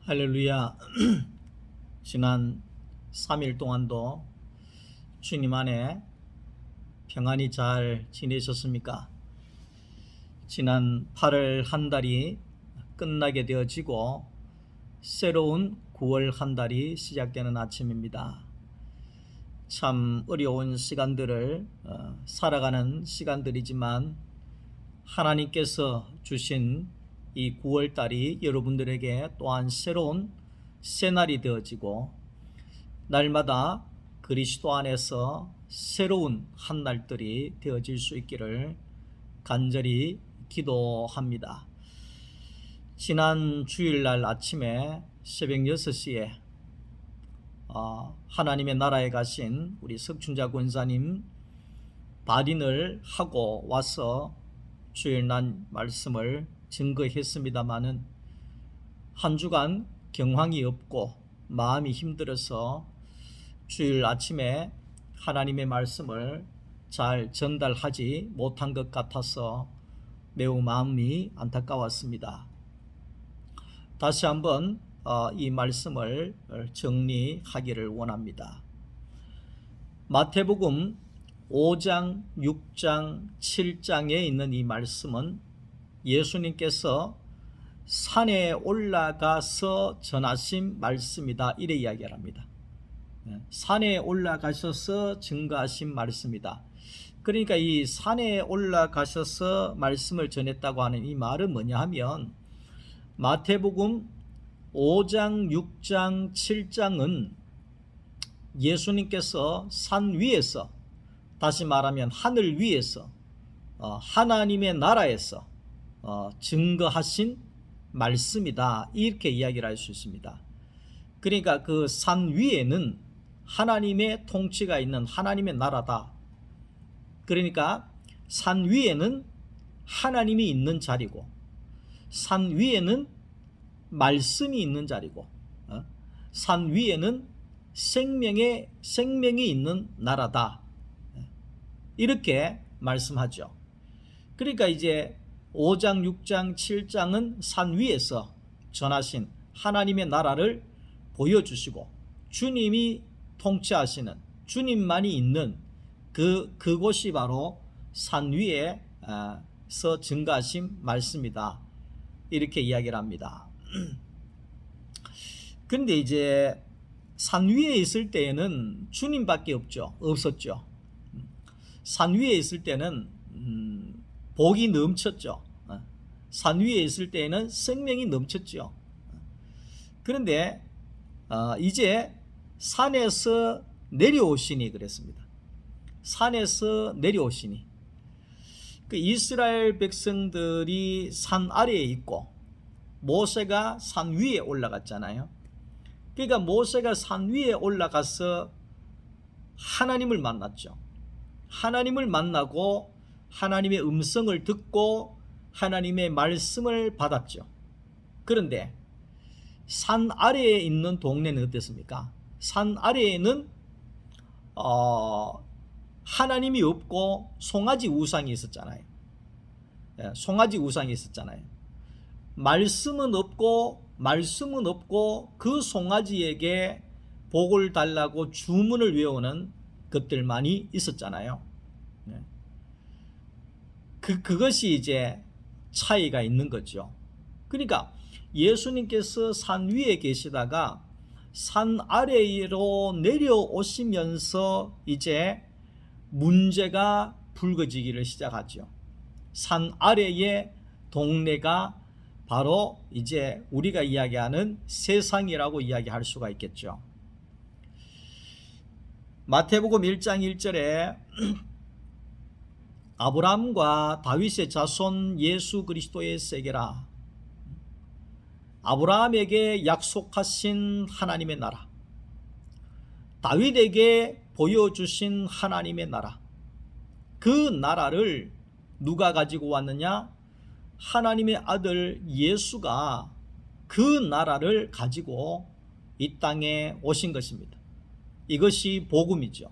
할렐루야. 지난 3일 동안도 주님 안에 평안히 잘 지내셨습니까? 지난 8월 한 달이 끝나게 되어지고 새로운 9월 한 달이 시작되는 아침입니다. 참 어려운 시간들을 살아가는 시간들이지만 하나님께서 주신 이 9월 달이 여러분들에게 또한 새로운 새날이 되어지고 날마다 그리스도 안에서 새로운 한 날들이 되어질 수 있기를 간절히 기도합니다. 지난 주일날 아침에 새벽 6시에 하나님의 나라에 가신 우리 석춘자 권사님 발인을 하고 와서 주일날 말씀을 증거했습니다마는 한 주간 경황이 없고 마음이 힘들어서 주일 아침에 하나님의 말씀을 잘 전달하지 못한 것 같아서 매우 마음이 안타까웠습니다. 다시 한번 이 말씀을 정리하기를 원합니다. 마태복음 5장, 6장, 7장에 있는 이 말씀은 예수님께서 산에 올라가서 전하신 말씀이다, 이래 이야기를 합니다. 산에 올라가셔서 증거하신 말씀이다. 그러니까 이 산에 올라가셔서 말씀을 전했다고 하는 이 말은 뭐냐 하면 마태복음 5장, 6장, 7장은 예수님께서 산 위에서, 다시 말하면 하늘 위에서 하나님의 나라에서 증거하신 말씀이다, 이렇게 이야기를 할 수 있습니다. 그러니까 그 산 위에는 하나님의 통치가 있는 하나님의 나라다. 그러니까 산 위에는 하나님이 있는 자리고 산 위에는 말씀이 있는 자리고 산 위에는 생명이 있는 나라다, 이렇게 말씀하죠. 그러니까 이제 5장, 6장, 7장은 산 위에서 전하신 하나님의 나라를 보여주시고 주님이 통치하시는, 주님만이 있는 그곳이 바로 산 위에서 증거하신 말씀이다, 이렇게 이야기를 합니다. 그런데 이제 산 위에 있을 때에는 주님밖에 없었죠. 산 위에 있을 때는 복이 넘쳤죠. 산 위에 있을 때에는 생명이 넘쳤죠. 그런데 이제 산에서 내려오시니 그랬습니다. 산에서 내려오시니, 그 이스라엘 백성들이 산 아래에 있고 모세가 산 위에 올라갔잖아요. 그러니까 모세가 산 위에 올라가서 하나님을 만났죠. 하나님을 만나고 하나님의 음성을 듣고 하나님의 말씀을 받았죠. 그런데 산 아래에 있는 동네는 어땠습니까? 산 아래에는 하나님이 없고 송아지 우상이 있었잖아요. 송아지 우상이 있었잖아요. 말씀은 없고 그 송아지에게 복을 달라고 주문을 외우는 것들만이 있었잖아요. 그것이 이제 차이가 있는 거죠. 그러니까 예수님께서 산 위에 계시다가 산 아래로 내려오시면서 이제 문제가 불거지기를 시작하죠. 산 아래의 동네가 바로 이제 우리가 이야기하는 세상이라고 이야기할 수가 있겠죠. 마태복음 1장 1절에 아브라함과 다윗의 자손 예수 그리스도의 세계라, 아브라함에게 약속하신 하나님의 나라, 다윗에게 보여주신 하나님의 나라, 그 나라를 누가 가지고 왔느냐? 하나님의 아들 예수가 그 나라를 가지고 이 땅에 오신 것입니다. 이것이 복음이죠.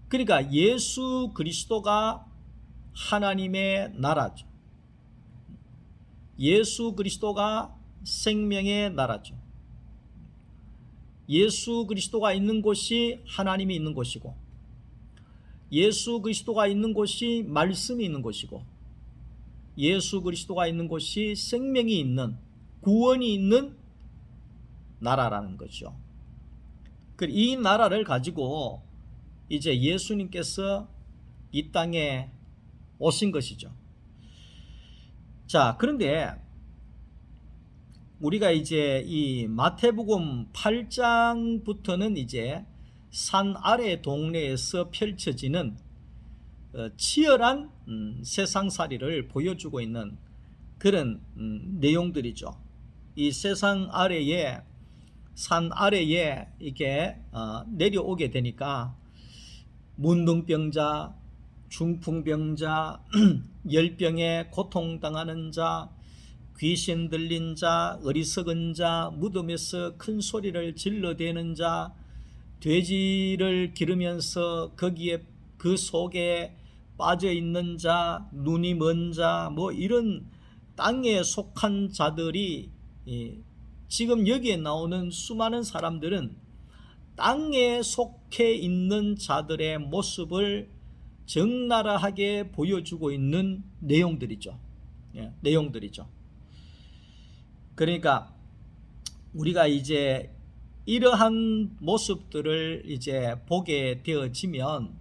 그러니까 예수 그리스도가 하나님의 나라죠. 예수 그리스도가 생명의 나라죠. 예수 그리스도가 있는 곳이 하나님이 있는 곳이고, 예수 그리스도가 있는 곳이 말씀이 있는 곳이고, 예수 그리스도가 있는 곳이 생명이 있는, 구원이 있는 나라라는 거죠. 이 나라를 가지고 이제 예수님께서 이 땅에 오신 것이죠. 자, 그런데 우리가 이제 이 마태복음 8장부터는 이제 산 아래 동네에서 펼쳐지는 치열한 세상살이를 보여주고 있는 그런 내용들이죠. 이 세상 아래에, 산 아래에 이렇게 내려오게 되니까 문둥병자, 중풍병자, 열병에 고통당하는 자, 귀신 들린 자, 어리석은 자, 무덤에서 큰 소리를 질러대는 자, 돼지를 기르면서 거기에 그 속에 빠져 있는 자, 눈이 먼 자, 뭐 이런 땅에 속한 자들이, 지금 여기에 나오는 수많은 사람들은 땅에 속해 있는 자들의 모습을 적나라하게 보여주고 있는 내용들이죠. 내용들이죠. 그러니까 우리가 이제 이러한 모습들을 이제 보게 되어지면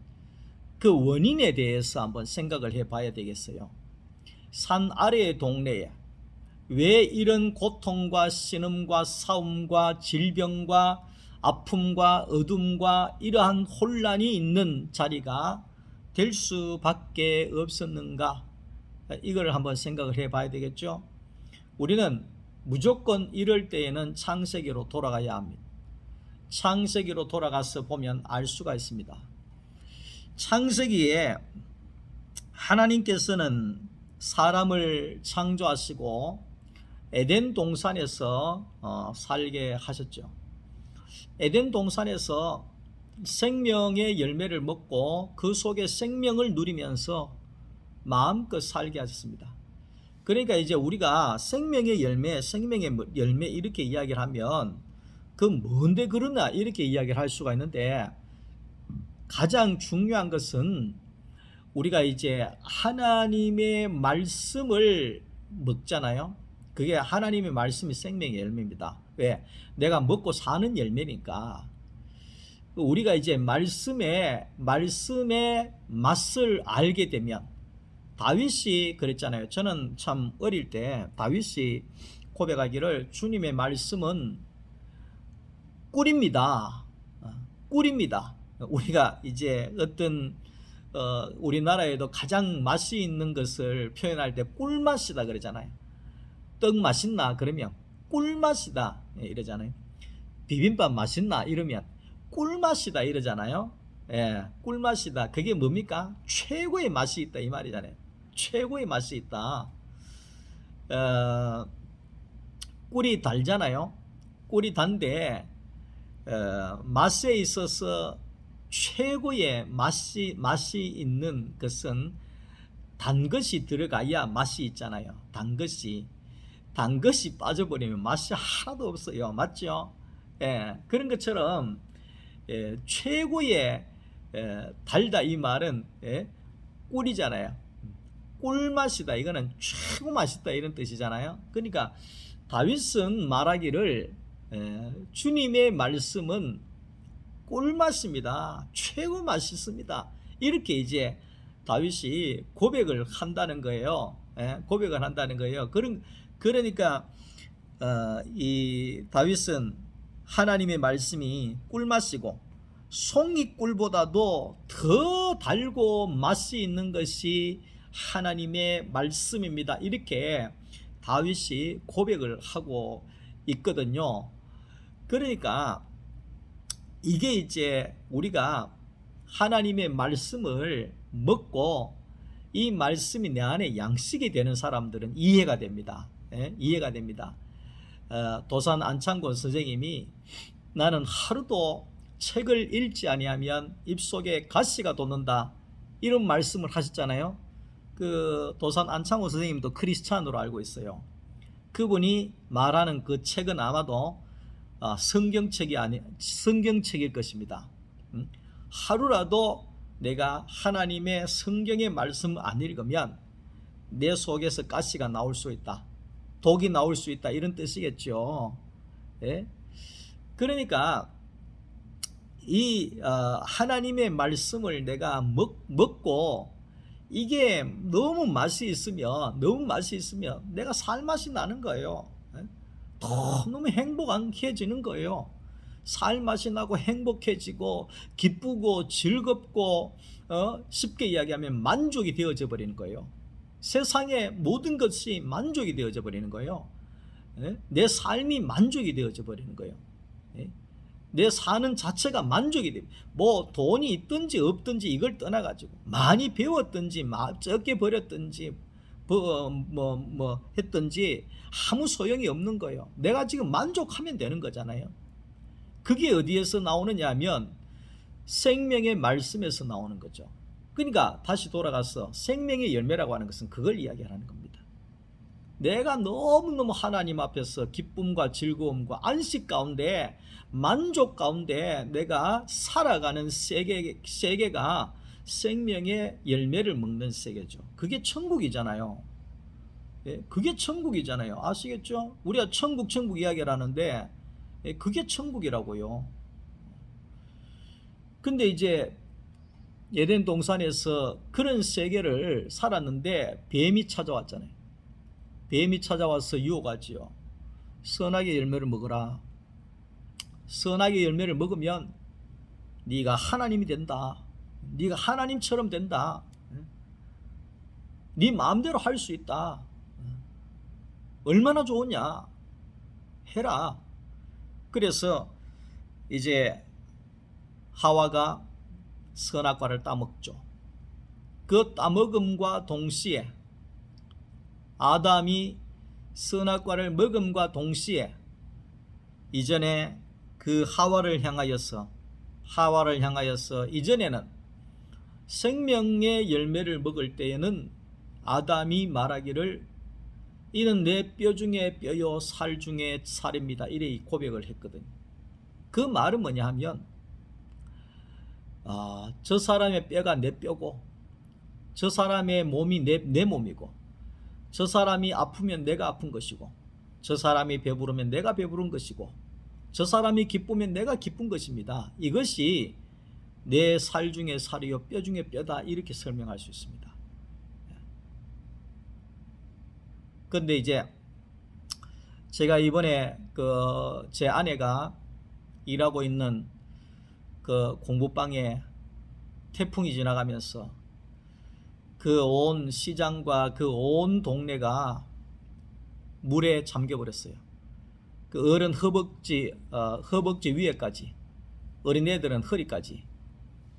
그 원인에 대해서 한번 생각을 해봐야 되겠어요. 산 아래의 동네에 왜 이런 고통과 신음과 싸움과 질병과 아픔과 어둠과 이러한 혼란이 있는 자리가 될 수밖에 없었는가? 이걸 한번 생각을 해봐야 되겠죠. 우리는 무조건 이럴 때에는 창세기로 돌아가야 합니다. 창세기로 돌아가서 보면 알 수가 있습니다. 창세기에 하나님께서는 사람을 창조하시고 에덴 동산에서 살게 하셨죠. 에덴 동산에서 생명의 열매를 먹고 그 속에 생명을 누리면서 마음껏 살게 하셨습니다. 그러니까 이제 우리가 생명의 열매 이렇게 이야기를 하면 그 뭔데 그러나 이렇게 이야기를 할 수가 있는데, 가장 중요한 것은 우리가 이제 하나님의 말씀을 먹잖아요. 그게 하나님의 말씀이 생명의 열매입니다. 왜? 내가 먹고 사는 열매니까. 우리가 이제 말씀의 맛을 알게 되면, 다윗이 그랬잖아요. 저는 참 어릴 때 다윗이 고백하기를 주님의 말씀은 꿀입니다. 꿀입니다. 우리가 이제 어떤 우리나라에도 가장 맛이 있는 것을 표현할 때 꿀맛이다 그러잖아요. 떡 맛있나 그러면 꿀맛이다 이러잖아요. 비빔밥 맛있나 이러면 꿀맛이다 이러잖아요. 예, 꿀맛이다. 그게 뭡니까? 최고의 맛이 있다 이 말이잖아요. 최고의 맛이 있다. 꿀이 달잖아요. 꿀이 단데 맛에 있어서 최고의 맛이 있는 것은 단 것이 들어가야 맛이 있잖아요. 단 것이 빠져버리면 맛이 하나도 없어요. 맞죠? 예, 그런 것처럼 최고의 달다 이 말은 꿀이잖아요. 꿀맛이다 이거는 최고 맛있다 이런 뜻이잖아요. 그러니까 다윗은 말하기를 주님의 말씀은 꿀맛입니다. 최고 맛있습니다. 이렇게 이제 다윗이 고백을 한다는 거예요. 고백을 한다는 거예요. 그러니까 이 다윗은 하나님의 말씀이 꿀맛이고 송이꿀보다도 더 달고 맛이 있는 것이 하나님의 말씀입니다. 이렇게 다윗이 고백을 하고 있거든요. 그러니까 이게 이제 우리가 하나님의 말씀을 먹고 이 말씀이 내 안에 양식이 되는 사람들은 이해가 됩니다. 이해가 됩니다. 도산 안창권 선생님이 나는 하루도 책을 읽지 아니하면 입속에 가시가 돋는다 이런 말씀을 하셨잖아요. 그 도산 안창호 선생님도 크리스찬으로 알고 있어요. 그분이 말하는 그 책은 아마도 성경책일 것입니다. 하루라도 내가 하나님의 성경의 말씀 안 읽으면 내 속에서 가시가 나올 수 있다, 독이 나올 수 있다, 이런 뜻이겠죠. 예? 그러니까 이 하나님의 말씀을 내가 먹고 이게 너무 맛이 있으면 내가 살맛이 나는 거예요. 너무 행복해지는 거예요. 살맛이 나고 행복해지고 기쁘고 즐겁고 쉽게 이야기하면 만족이 되어져 버리는 거예요. 세상의 모든 것이 만족이 되어져 버리는 거예요. 내 삶이 만족이 되어져 버리는 거예요. 내 사는 자체가 만족이 됩니다. 뭐 돈이 있든지 없든지 이걸 떠나가지고 많이 배웠든지 적게 버렸든지 했든지 아무 소용이 없는 거예요. 내가 지금 만족하면 되는 거잖아요. 그게 어디에서 나오느냐 하면 생명의 말씀에서 나오는 거죠. 그러니까 다시 돌아가서 생명의 열매라고 하는 것은 그걸 이야기하는 겁니다. 내가 너무너무 하나님 앞에서 기쁨과 즐거움과 안식 가운데 만족 가운데 내가 살아가는 세계가 생명의 열매를 먹는 세계죠. 그게 천국이잖아요. 그게 천국이잖아요. 아시겠죠? 우리가 천국 이야기를 하는데 그게 천국이라고요. 근데 이제 에덴 동산에서 그런 세계를 살았는데 뱀이 찾아왔잖아요. 뱀이 찾아와서 유혹하지요. 선악의 열매를 먹어라. 선악의 열매를 먹으면 네가 하나님이 된다. 네가 하나님처럼 된다. 네 마음대로 할 수 있다. 얼마나 좋으냐. 해라. 그래서 이제 하와가 선악과를 따먹죠. 그 따먹음과 동시에 아담이 선악과를 먹음과 동시에 이전에 그 하와를 향하여서 이전에는 생명의 열매를 먹을 때에는 아담이 말하기를 이는 내 뼈 중에 뼈요 살 중에 살입니다, 이래 고백을 했거든요. 그 말은 뭐냐 하면 저 사람의 뼈가 내 뼈고 저 사람의 몸이 내 몸이고 저 사람이 아프면 내가 아픈 것이고 저 사람이 배부르면 내가 배부른 것이고 저 사람이 기쁘면 내가 기쁜 것입니다. 이것이 내 살 중에 살이요 뼈 중에 뼈다, 이렇게 설명할 수 있습니다. 그런데 이제 제가 이번에 제 아내가 일하고 있는 그 공부방에 태풍이 지나가면서 그 온 시장과 그 온 동네가 물에 잠겨버렸어요. 그 어른 허벅지 위에까지, 어린애들은 허리까지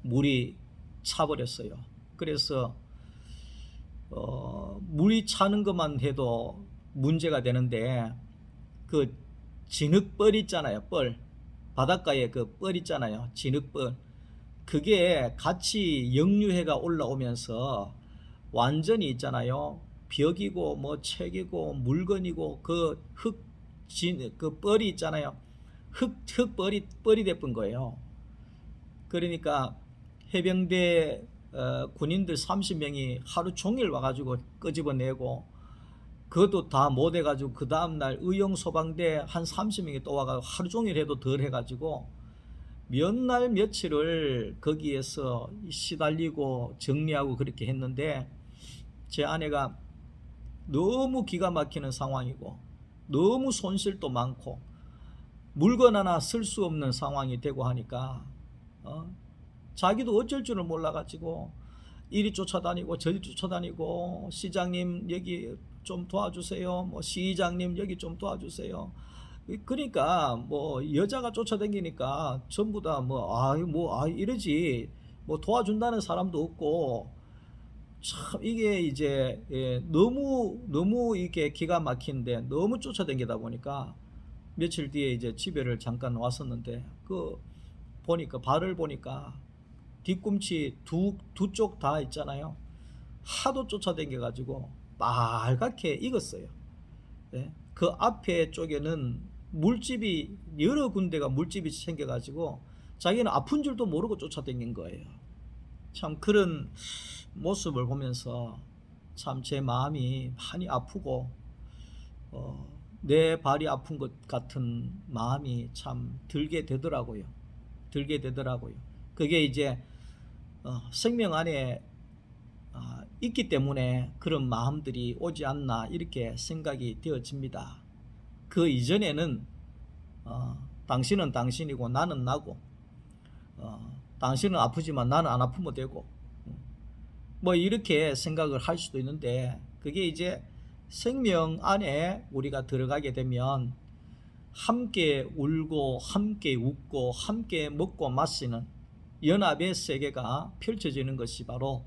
물이 차버렸어요. 그래서 물이 차는 것만 해도 문제가 되는데 그 진흙벌 있잖아요. 바닷가에 그 뻘 있잖아요. 진흙벌. 그게 같이 역류해가 올라오면서 완전히 있잖아요. 벽이고 뭐 책이고 물건이고 그 뻘이 있잖아요. 흙벌이 돼본 거예요. 그러니까 해병대 군인들 30명이 하루 종일 와가지고 끄집어내고 그것도 다 못해가지고 그 다음날 의용소방대 한 30명이 또 와가지고 하루 종일 해도 덜 해가지고 몇 날 며칠을 거기에서 시달리고 정리하고 그렇게 했는데 제 아내가 너무 기가 막히는 상황이고 너무 손실도 많고 물건 하나 쓸 수 없는 상황이 되고 하니까 자기도 어쩔 줄을 몰라가지고 이리 쫓아다니고 저리 쫓아다니고 시장님 여기 좀 도와주세요, 뭐 시장님 여기 좀 도와주세요. 그러니까 뭐 여자가 쫓아다니니까 전부 다 이러지 뭐 도와준다는 사람도 없고 참 이게 이제 너무 이게 기가 막힌데 너무 쫓아다니다 보니까 며칠 뒤에 이제 집에를 잠깐 왔었는데 보니까 발을 보니까 뒤꿈치 두 쪽 다 있잖아요. 하도 쫓아다녀 가지고 빨갛게 익었어요. 네? 그 앞에 쪽에는 물집이 여러 군데가 물집이 생겨가지고 자기는 아픈 줄도 모르고 쫓아다닌 거예요. 참 그런 모습을 보면서 참 제 마음이 많이 아프고 내 발이 아픈 것 같은 마음이 참 들게 되더라고요. 그게 이제 생명 안에 있기 때문에 그런 마음들이 오지 않나 이렇게 생각이 되어집니다. 그 이전에는 당신은 당신이고 나는 나고 당신은 아프지만 나는 안 아프면 되고 뭐 이렇게 생각을 할 수도 있는데, 그게 이제 생명 안에 우리가 들어가게 되면 함께 울고 함께 웃고 함께 먹고 마시는 연합의 세계가 펼쳐지는 것이 바로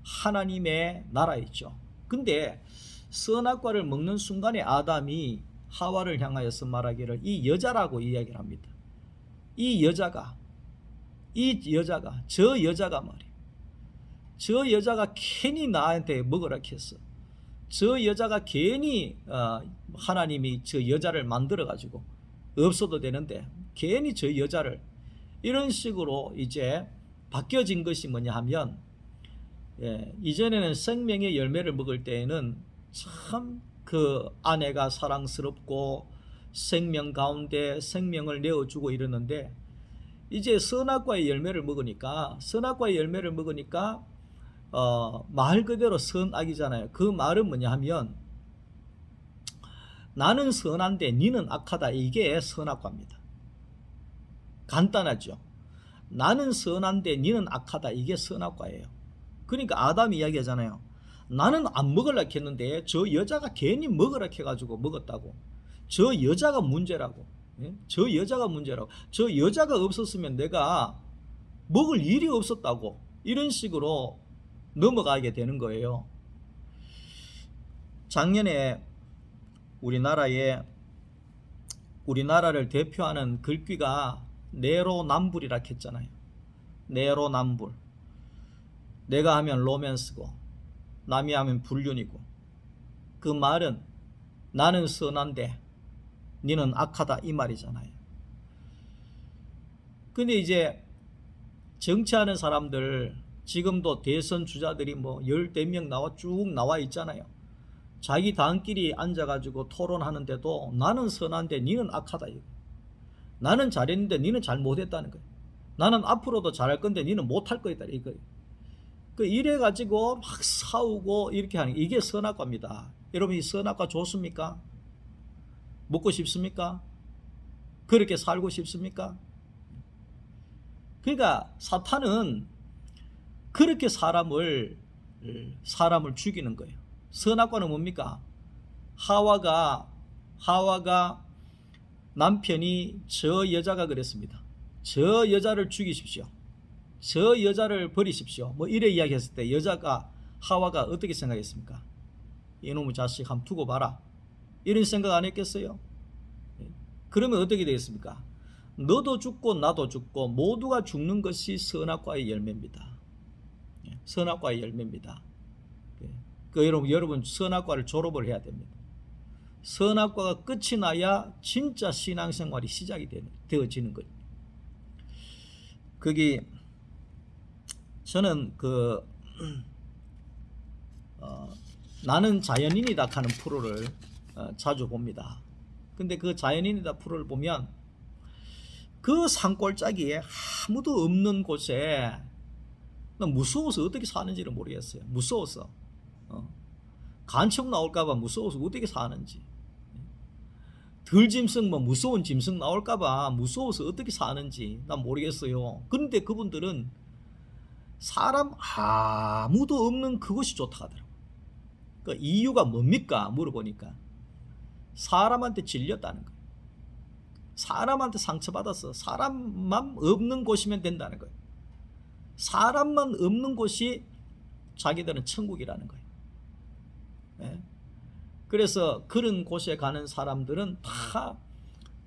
하나님의 나라이죠. 근데 선악과를 먹는 순간에 아담이 하와를 향하여서 말하기를 이 여자라고 이야기를 합니다. 저 여자가 말이에요. 저 여자가 괜히 나한테 먹으라 했어. 저 여자가 괜히 하나님이 저 여자를 만들어 가지고 없어도 되는데 괜히 저 여자를, 이런 식으로 이제 바뀌어진 것이 뭐냐 하면, 이전에는 생명의 열매를 먹을 때에는 참 그 아내가 사랑스럽고 생명 가운데 생명을 내어주고 이러는데, 이제 선악과의 열매를 먹으니까 말 그대로 선악이잖아요. 그 말은 뭐냐 하면 나는 선한데 니는 악하다, 이게 선악과입니다. 간단하죠. 나는 선한데 니는 악하다, 이게 선악과예요. 그러니까 아담이 이야기하잖아요. 나는 안 먹으려고 했는데 저 여자가 괜히 먹으라고 해가지고 먹었다고. 저 여자가 문제라고. 저 여자가 없었으면 내가 먹을 일이 없었다고. 이런 식으로 넘어가게 되는 거예요. 작년에 우리나라를 대표하는 글귀가 내로남불이라 했잖아요. 내로남불. 내가 하면 로맨스고 남이 하면 불륜이고, 그 말은 나는 선한데 니는 악하다 이 말이잖아요. 근데 이제 정치하는 사람들, 지금도 대선 주자들이 뭐 14명 쭉 나와 있잖아요. 자기 당끼리 앉아가지고 토론하는데도 나는 선한데 니는 악하다. 나는 잘했는데 니는 잘못했다는 거예요. 나는 앞으로도 잘할 건데 니는 못할 거다. 이거예요. 이래가지고 막 싸우고 이렇게 하는, 이게 선악과입니다. 여러분, 이 선악과 좋습니까? 먹고 싶습니까? 그렇게 살고 싶습니까? 그러니까 사탄은 그렇게 사람을 죽이는 거예요. 선악과는 뭡니까? 하와가 남편이 저 여자가 그랬습니다. 저 여자를 죽이십시오. 저 여자를 버리십시오. 뭐 이래 이야기했을 때 하와가 어떻게 생각했습니까? 이놈의 자식 한번 두고 봐라. 이런 생각 안 했겠어요? 그러면 어떻게 되겠습니까? 너도 죽고 나도 죽고 모두가 죽는 것이 선악과의 열매입니다. 선악과의 열매입니다. 여러분 선악과를 졸업을 해야 됩니다. 선악과가 끝이 나야 진짜 신앙생활이 시작이 되어지는 거예요. 거기 저는 나는 자연인이다 하는 프로를 자주 봅니다. 근데 그 자연인이다 프로를 보면 그 산골짜기에 아무도 없는 곳에 무서워서 어떻게 사는지를 모르겠어요. 무서워서 간첩 나올까봐 무서워서 어떻게 사는지, 들짐승 무서운 짐승 나올까봐 무서워서 어떻게 사는지 난 모르겠어요. 그런데 그분들은 사람 아무도 없는 그것이 좋다 하더라고요. 그 이유가 뭡니까? 물어보니까 사람한테 질렸다는 거예요. 사람한테 상처받았어. 사람만 없는 곳이면 된다는 거예요. 사람만 없는 곳이 자기들은 천국이라는 거예요. 네? 그래서 그런 곳에 가는 사람들은 다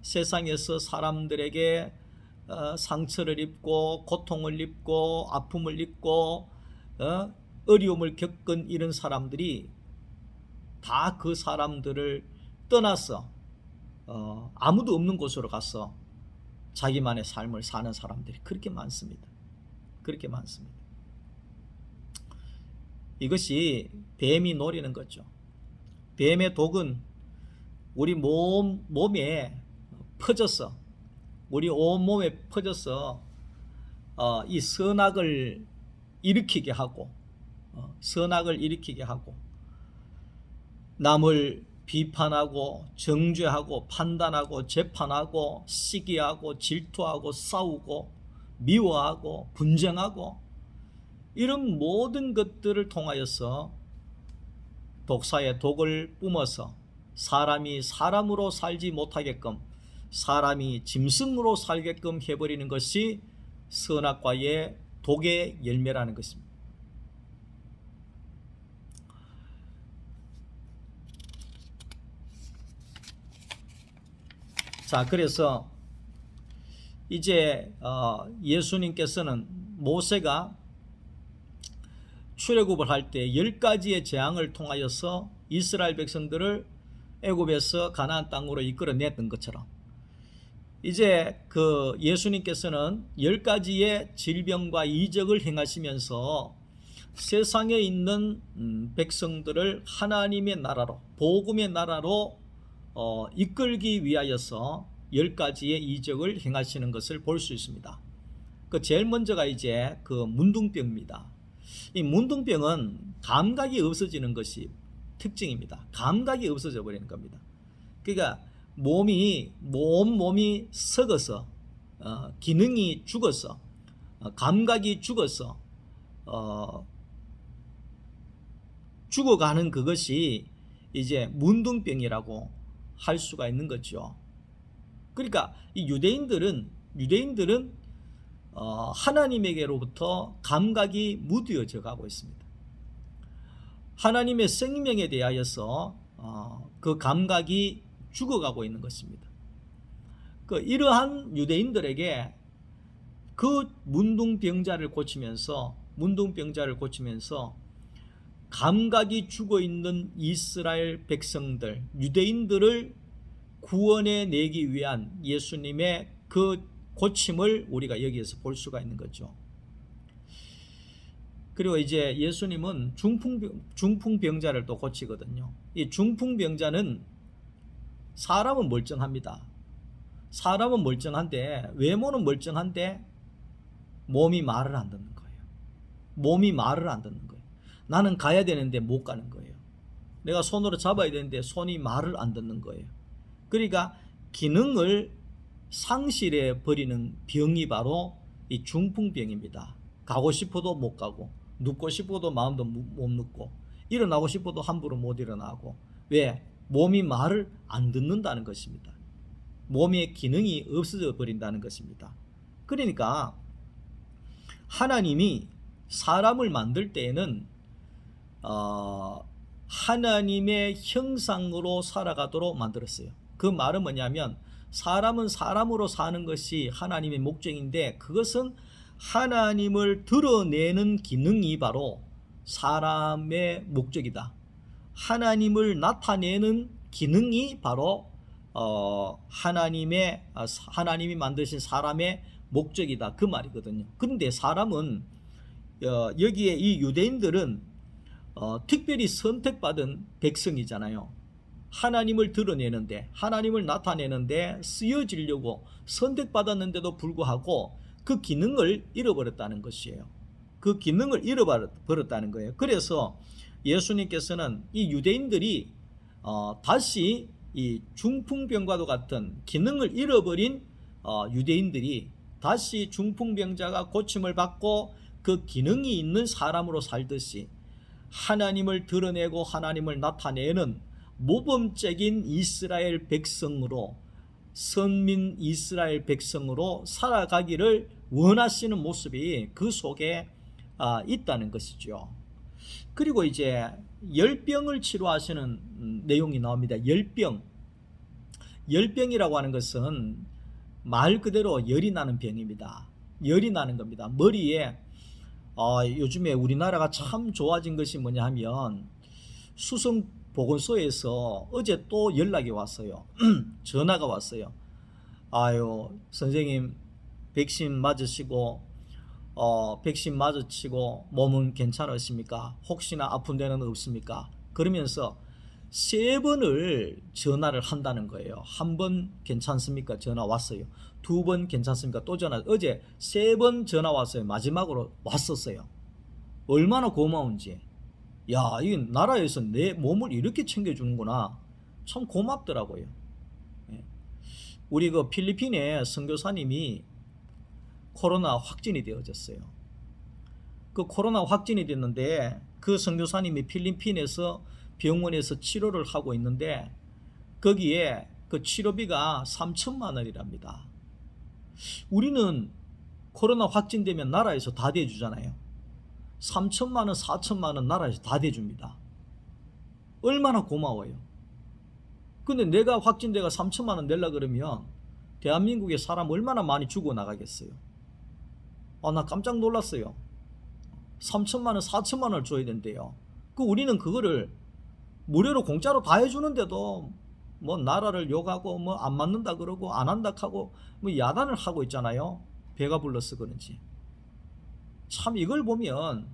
세상에서 사람들에게 상처를 입고 고통을 입고 아픔을 입고 어려움을 겪은 이런 사람들이 다 그 사람들을 떠나서 아무도 없는 곳으로 가서 자기만의 삶을 사는 사람들이 그렇게 많습니다. 그렇게 많습니다. 이것이 뱀이 노리는 거죠. 뱀의 독은 우리 몸에 퍼져서, 우리 온몸에 퍼져서 이 선악을 일으키게 하고, 남을 비판하고 정죄하고 판단하고 재판하고 시기하고 질투하고 싸우고 미워하고 분쟁하고, 이런 모든 것들을 통하여서 독사의 독을 뿜어서 사람이 사람으로 살지 못하게끔, 사람이 짐승으로 살게끔 해버리는 것이 선악과의 독의 열매라는 것입니다. 자, 그래서 이제 예수님께서는 모세가 출애굽을 할 때 10가지의 재앙을 통하여서 이스라엘 백성들을 애굽에서 가나안 땅으로 이끌어냈던 것처럼, 이제 그 예수님께서는 10가지의 질병과 이적을 행하시면서 세상에 있는 백성들을 하나님의 나라로, 복음의 나라로 이끌기 위하여서 10가지의 이적을 행하시는 것을 볼 수 있습니다. 그 제일 먼저가 이제 그 문둥병입니다. 이 문둥병은 감각이 없어지는 것이 특징입니다. 감각이 없어져 버리는 겁니다. 그러니까 몸이 썩어서, 기능이 죽어서, 감각이 죽어서 죽어가는 그것이 이제 문둥병이라고 할 수가 있는 거죠. 그러니까 이 유대인들은 하나님에게로부터 감각이 무뎌져 가고 있습니다. 하나님의 생명에 대하여서 그 감각이 죽어가고 있는 것입니다. 이러한 유대인들에게 그 문둥병자를 고치면서 감각이 죽어 있는 이스라엘 백성들, 유대인들을 구원해 내기 위한 예수님의 그 고침을 우리가 여기에서 볼 수가 있는 거죠. 그리고 이제 예수님은 중풍병자를 또 고치거든요. 이 중풍병자는 사람은 멀쩡합니다. 사람은 멀쩡한데, 외모는 멀쩡한데 몸이 말을 안 듣는 거예요. 몸이 말을 안 듣는 거예요. 나는 가야 되는데 못 가는 거예요. 내가 손으로 잡아야 되는데 손이 말을 안 듣는 거예요. 그러니까 기능을 상실해 버리는 병이 바로 이 중풍병입니다. 가고 싶어도 못 가고, 눕고 싶어도 마음도 못 눕고, 일어나고 싶어도 함부로 못 일어나고. 왜? 몸이 말을 안 듣는다는 것입니다. 몸의 기능이 없어져 버린다는 것입니다. 그러니까 하나님이 사람을 만들 때에는 하나님의 형상으로 살아가도록 만들었어요. 그 말은 뭐냐면, 사람은 사람으로 사는 것이 하나님의 목적인데, 그것은 하나님을 드러내는 기능이 바로 사람의 목적이다. 하나님을 나타내는 기능이 바로 하나님이 만드신 사람의 목적이다, 그 말이거든요. 그런데 사람은 여기에 이 유대인들은 특별히 선택받은 백성이잖아요. 하나님을 드러내는데, 하나님을 나타내는데 쓰여지려고 선택받았는데도 불구하고 그 기능을 잃어버렸다는 것이에요. 그 기능을 잃어버렸다는 거예요. 그래서 예수님께서는 이 유대인들이 다시 이 중풍병과도 같은 기능을 잃어버린 유대인들이 다시 중풍병자가 고침을 받고 그 기능이 있는 사람으로 살듯이 하나님을 드러내고 하나님을 나타내는 모범적인 이스라엘 백성으로, 선민 이스라엘 백성으로 살아가기를 원하시는 모습이 그 속에 있다는 것이죠. 그리고 이제 열병을 치료하시는 내용이 나옵니다. 열병이라고 하는 것은 말 그대로 열이 나는 병입니다. 열이 나는 겁니다. 머리에 요즘에 우리나라가 참 좋아진 것이 뭐냐 하면 수성 보건소에서 어제 또 연락이 왔어요. 전화가 왔어요. 아유, 선생님 백신 맞으시고 백신 맞으시고 몸은 괜찮으십니까? 혹시나 아픈 데는 없습니까? 그러면서 세 번을 전화를 한다는 거예요. 한 번 괜찮습니까? 전화 왔어요. 두 번 괜찮습니까? 또 전화. 어제 세 번 전화 왔어요. 마지막으로 왔었어요. 얼마나 고마운지. 야, 이 나라에서 내 몸을 이렇게 챙겨주는구나. 참 고맙더라고요. 예. 우리 그 필리핀의 선교사님이 코로나 확진이 되어졌어요. 그 코로나 확진이 됐는데 그 선교사님이 필리핀에서 병원에서 치료를 하고 있는데 거기에 그 치료비가 3천만 원이랍니다. 우리는 코로나 확진되면 나라에서 다 대주잖아요. 3천만 원, 4천만 원 나라에서 다 대줍니다. 얼마나 고마워요. 근데 내가 확진돼가 3천만 원 내려 그러면 대한민국의 사람 얼마나 많이 죽어나가겠어요. 나 깜짝 놀랐어요. 3천만 원, 4천만 원을 줘야 된대요. 우리는 그거를 무료로 공짜로 다 해주는데도 뭐 나라를 욕하고 뭐 안 맞는다 그러고 안 한다 하고 뭐 야단을 하고 있잖아요. 배가 불러서 그런지. 참 이걸 보면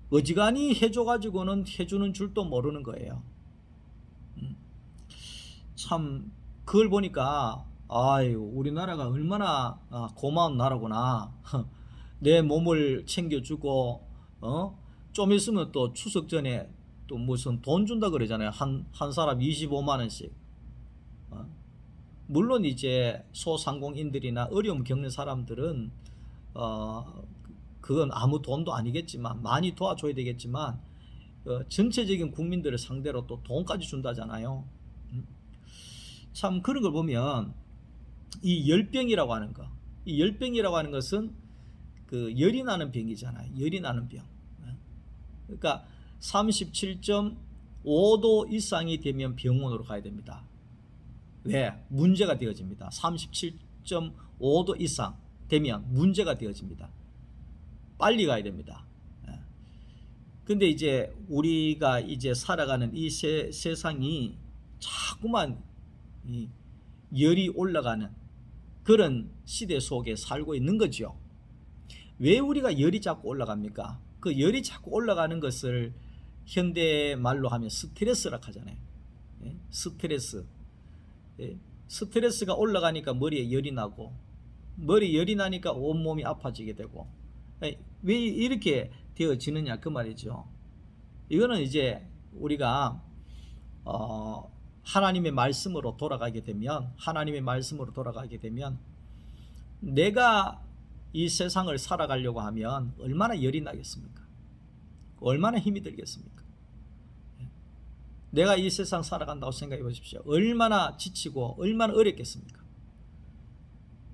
어지간히 해줘가지고는 해주는 줄도 모르는 거예요. 참 그걸 보니까 아유, 우리나라가 얼마나 고마운 나라구나. 내 몸을 챙겨주고 좀 있으면 또 추석 전에 또 무슨 돈 준다 그러잖아요. 한 사람 25만 원씩. 물론 이제 소상공인들이나 어려움 겪는 사람들은 그건 아무 돈도 아니겠지만 많이 도와줘야 되겠지만 전체적인 국민들을 상대로 또 돈까지 준다잖아요. 참 그런 걸 보면 이 열병이라고 하는 거, 이 열병이라고 하는 것은 그 열이 나는 병이잖아요. 열이 나는 병. 그러니까 37.5도 이상이 되면 병원으로 가야 됩니다. 왜? 문제가 되어집니다. 37.5도 이상 되면 문제가 되어집니다. 빨리 가야 됩니다. 근데 이제 우리가 이제 살아가는 이 세상이 자꾸만 이 열이 올라가는 그런 시대 속에 살고 있는 거죠. 왜 우리가 열이 자꾸 올라갑니까? 그 열이 자꾸 올라가는 것을 현대 말로 하면 스트레스라고 하잖아요. 스트레스. 스트레스가 올라가니까 머리에 열이 나고, 머리에 열이 나니까 온몸이 아파지게 되고. 왜 이렇게 되어지느냐 그 말이죠. 이거는 이제 우리가 하나님의 말씀으로 돌아가게 되면 내가 이 세상을 살아가려고 하면 얼마나 열이 나겠습니까? 얼마나 힘이 들겠습니까? 내가 이 세상 살아간다고 생각해 보십시오. 얼마나 지치고 얼마나 어렵겠습니까?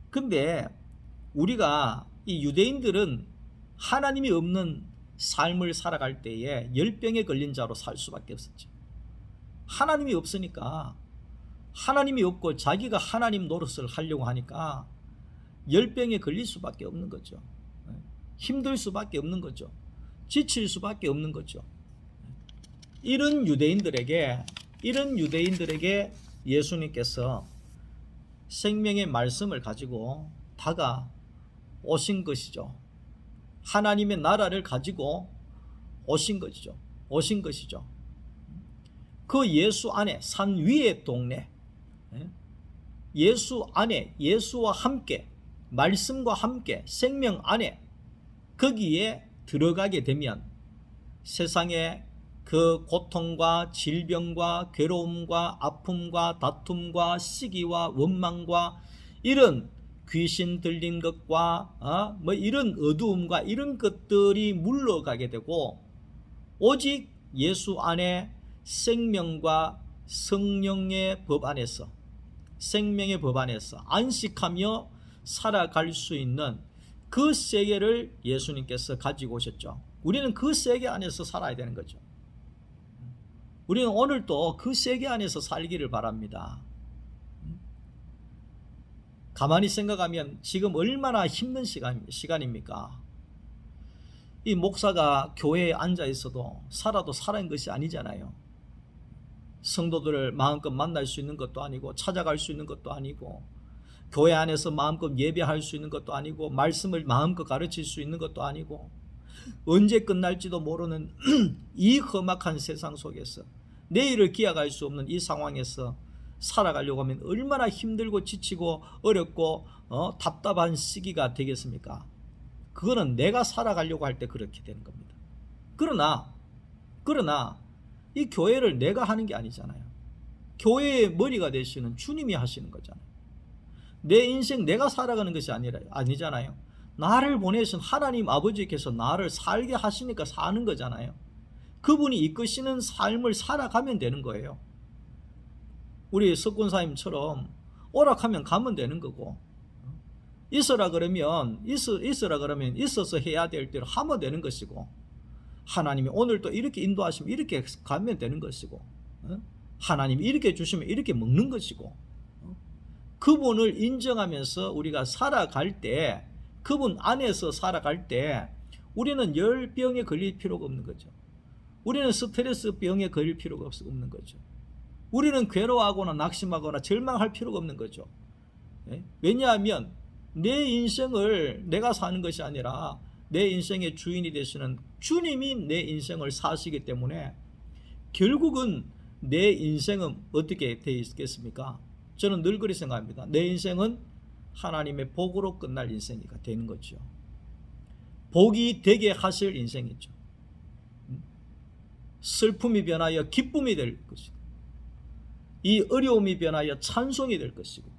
근데 우리가 이 유대인들은 하나님이 없는 삶을 살아갈 때에 열병에 걸린 자로 살 수밖에 없었죠. 하나님이 없으니까, 하나님이 없고 자기가 하나님 노릇을 하려고 하니까 열병에 걸릴 수밖에 없는 거죠. 힘들 수밖에 없는 거죠. 지칠 수밖에 없는 거죠. 이런 유대인들에게 예수님께서 생명의 말씀을 가지고 다가오신 것이죠. 하나님의 나라를 가지고 오신 것이죠. 그 예수 안에, 산 위의 동네, 예수 안에, 예수와 함께, 말씀과 함께, 생명 안에, 거기에 들어가게 되면 세상에 그 고통과 질병과 괴로움과 아픔과 다툼과 시기와 원망과 이런 귀신 들린 것과 뭐 이런 어두움과 이런 것들이 물러가게 되고, 오직 예수 안에 생명과 성령의 법 안에서, 생명의 법 안에서 안식하며 살아갈 수 있는 그 세계를 예수님께서 가지고 오셨죠. 우리는 그 세계 안에서 살아야 되는 거죠. 우리는 오늘도 그 세계 안에서 살기를 바랍니다. 가만히 생각하면 지금 얼마나 힘든 시간입니까? 이 목사가 교회에 앉아 있어도 살아도 살아인 것이 아니잖아요. 성도들을 마음껏 만날 수 있는 것도 아니고 찾아갈 수 있는 것도 아니고 교회 안에서 마음껏 예배할 수 있는 것도 아니고 말씀을 마음껏 가르칠 수 있는 것도 아니고 언제 끝날지도 모르는 이 험악한 세상 속에서 내일을 기약할 수 없는 이 상황에서 살아가려고 하면 얼마나 힘들고 지치고 어렵고 답답한 시기가 되겠습니까? 그거는 내가 살아가려고 할 때 그렇게 되는 겁니다. 그러나 이 교회를 내가 하는 게 아니잖아요. 교회의 머리가 되시는 주님이 하시는 거잖아요. 내 인생 내가 살아가는 것이 아니잖아요. 나를 보내신 하나님 아버지께서 나를 살게 하시니까 사는 거잖아요. 그분이 이끄시는 삶을 살아가면 되는 거예요. 우리 석군사님처럼 오락하면 가면 되는 거고, 있으라 그러면 있어서 해야 될 대로 하면 되는 것이고, 하나님이 오늘 또 이렇게 인도하시면 이렇게 가면 되는 것이고, 하나님이 이렇게 주시면 이렇게 먹는 것이고, 그분을 인정하면서 우리가 살아갈 때, 그분 안에서 살아갈 때 우리는 열병에 걸릴 필요가 없는 거죠. 우리는 스트레스 병에 걸릴 필요가 없는 거죠. 우리는 괴로워하거나 낙심하거나 절망할 필요가 없는 거죠. 왜냐하면 내 인생을 내가 사는 것이 아니라 내 인생의 주인이 되시는 주님이 내 인생을 사시기 때문에 결국은 내 인생은 어떻게 되어 있겠습니까? 저는 늘 그렇게 생각합니다. 내 인생은 하나님의 복으로 끝날 인생이 되는 거죠. 복이 되게 하실 인생이죠. 슬픔이 변하여 기쁨이 될 것이고, 이 어려움이 변하여 찬송이 될 것이고,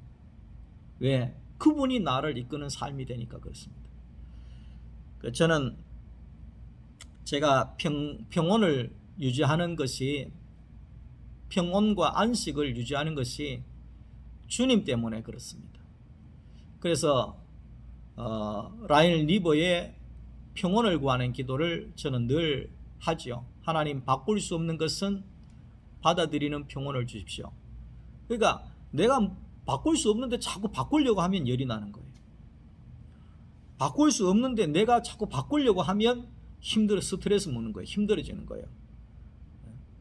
왜? 그분이 나를 이끄는 삶이 되니까 그렇습니다. 저는 제가 평온을 유지하는 것이, 평온과 안식을 유지하는 것이 주님 때문에 그렇습니다. 그래서 라인 리버의 평온을 구하는 기도를 저는 늘 하죠. 하나님, 바꿀 수 없는 것은 받아들이는 평온을 주십시오. 그러니까 내가 바꿀 수 없는데 자꾸 바꾸려고 하면 열이 나는 거예요. 바꿀 수 없는데 내가 자꾸 바꾸려고 하면 스트레스 먹는 거예요. 힘들어지는 거예요.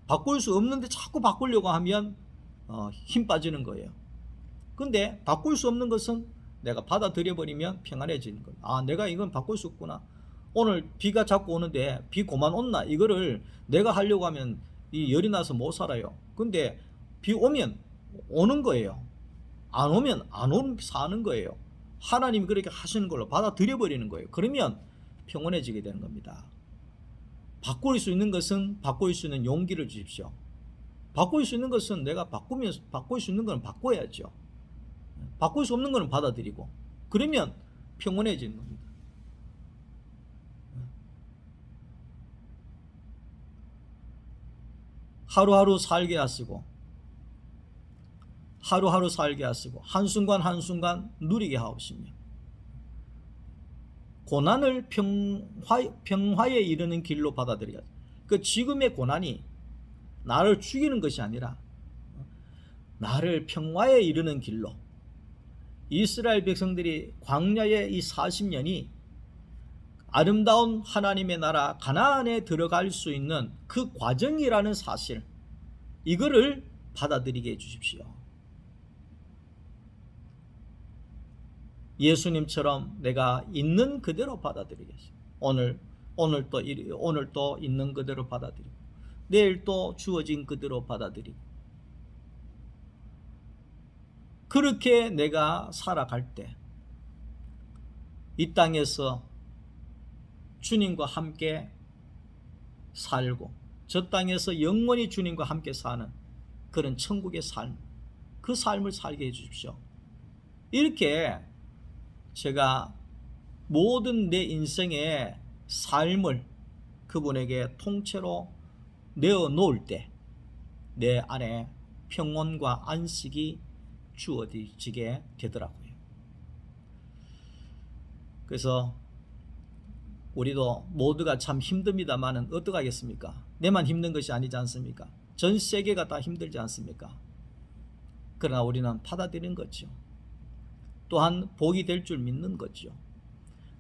바꿀 수 없는데 자꾸 바꾸려고 하면 힘 빠지는 거예요. 근데 바꿀 수 없는 것은 내가 받아들여 버리면 평안해지는 거예요. 아, 내가 이건 바꿀 수 없구나. 오늘 비가 자꾸 오는데 비 그만 온나, 이거를 내가 하려고 하면 이 열이 나서 못 살아요. 근데 비 오면 오는 거예요. 안 오면 사는 거예요. 하나님이 그렇게 하시는 걸로 받아들여 버리는 거예요. 그러면 평온해지게 되는 겁니다. 바꿀 수 있는 것은 바꿀 수 있는 용기를 주십시오. 바꿀 수 있는 것은 내가 바꿀 수 있는 건 바꿔야죠. 바꿀 수 없는 것은 받아들이고, 그러면 평온해지는 겁니다. 하루하루 살게 하시고, 한순간 한순간 누리게 하옵시며, 고난을 평화에 이르는 길로 받아들이게 하시고, 그 지금의 고난이 나를 죽이는 것이 아니라 나를 평화에 이르는 길로, 이스라엘 백성들이 광야의 이 40년이 아름다운 하나님의 나라 가나안에 들어갈 수 있는 그 과정이라는 사실, 이거를 받아들이게 해주십시오. 예수님처럼 내가 있는 그대로 받아들이게 하십시오. 오늘 또 있는 그대로 받아들이고, 내일 또 주어진 그대로 받아들이고, 그렇게 내가 살아갈 때 이 땅에서 주님과 함께 살고, 저 땅에서 영원히 주님과 함께 사는 그런 천국의 삶, 그 삶을 살게 해주십시오. 이렇게 제가 모든 내 인생의 삶을 그분에게 통째로 내어놓을 때 내 안에 평온과 안식이 주어지게 되더라고요. 그래서 우리도 모두가 참 힘듭니다만은 어떡하겠습니까? 내만 힘든 것이 아니지 않습니까? 전 세계가 다 힘들지 않습니까? 그러나 우리는 받아들이는 거죠. 또한 복이 될 줄 믿는 거죠.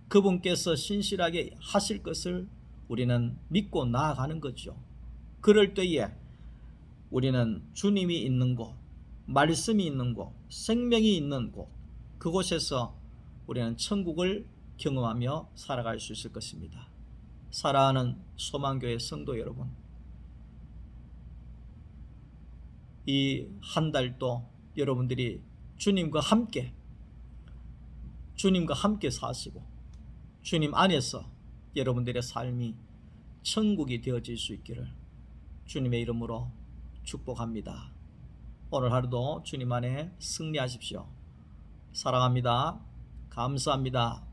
그분께서 신실하게 하실 것을 우리는 믿고 나아가는 거죠. 그럴 때에 우리는 주님이 있는 곳, 말씀이 있는 곳, 생명이 있는 곳, 그곳에서 우리는 천국을 경험하며 살아갈 수 있을 것입니다. 사랑하는 소망교회 성도 여러분, 이 한 달도 여러분들이 주님과 함께 사시고 주님 안에서 여러분들의 삶이 천국이 되어질 수 있기를 주님의 이름으로 축복합니다. 오늘 하루도 주님 안에 승리하십시오. 사랑합니다. 감사합니다.